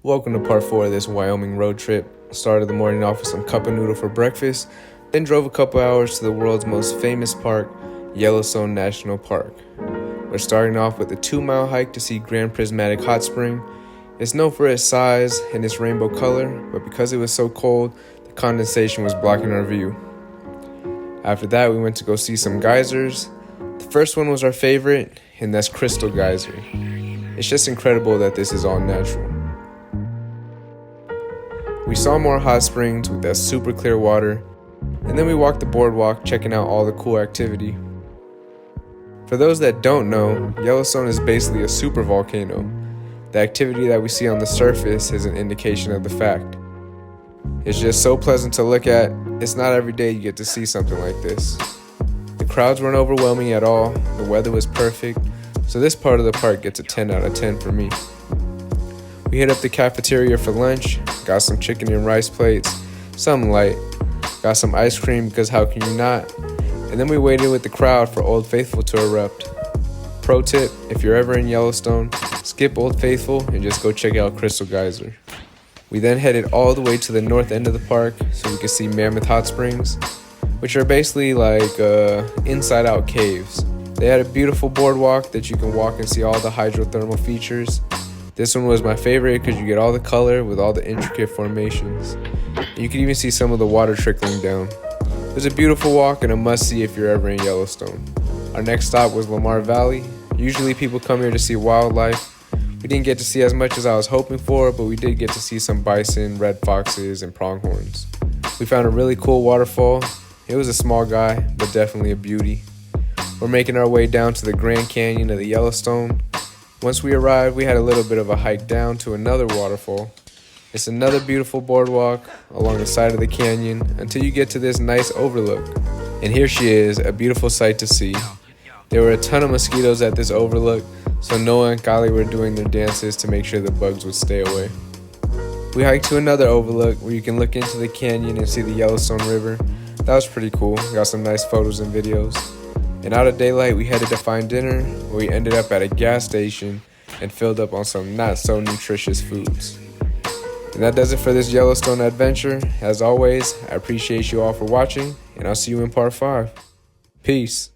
Welcome to part 4 of this Wyoming road trip. Started the morning off with some cup of noodle for breakfast, then drove a couple hours to the world's most famous park, Yellowstone National Park. We're starting off with a 2-mile hike to see Grand Prismatic Hot Spring. It's known for its size and its rainbow color, but because it was so cold, the condensation was blocking our view. After that, we went to go see some geysers. The first one was our favorite, and that's Crystal Geyser. It's just incredible that this is all natural. We saw more hot springs with that super clear water, and then we walked the boardwalk checking out all the cool activity. For those that don't know, Yellowstone is basically a super volcano. The activity that we see on the surface is an indication of the fact. It's just so pleasant to look at. It's not every day you get to see something like this. The crowds weren't overwhelming at all, the weather was perfect, so this part of the park gets a 10 out of 10 for me. We hit up the cafeteria for lunch, got some chicken and rice plates, something light, got some ice cream because how can you not, and then we waited with the crowd for Old Faithful to erupt. Pro tip, if you're ever in Yellowstone, skip Old Faithful and just go check out Crystal Geyser. We then headed all the way to the north end of the park so we could see Mammoth Hot Springs, which are basically like inside-out caves. They had a beautiful boardwalk that you can walk and see all the hydrothermal features. This one was my favorite because you get all the color with all the intricate formations. And you can even see some of the water trickling down. It was a beautiful walk and a must-see if you're ever in Yellowstone. Our next stop was Lamar Valley. Usually people come here to see wildlife. We didn't get to see as much as I was hoping for, but we did get to see some bison, red foxes, and pronghorns. We found a really cool waterfall. It was a small guy, but definitely a beauty. We're making our way down to the Grand Canyon of the Yellowstone. Once we arrived, we had a little bit of a hike down to another waterfall. It's another beautiful boardwalk along the side of the canyon until you get to this nice overlook. And here she is, a beautiful sight to see. There were a ton of mosquitoes at this overlook, so Noah and Kali were doing their dances to make sure the bugs would stay away. We hiked to another overlook where you can look into the canyon and see the Yellowstone River. That was pretty cool, got some nice photos and videos. And out of daylight, we headed to find dinner, where we ended up at a gas station and filled up on some not so nutritious foods. And that does it for this Yellowstone adventure. As always, I appreciate you all for watching, and I'll see you in part 5. Peace.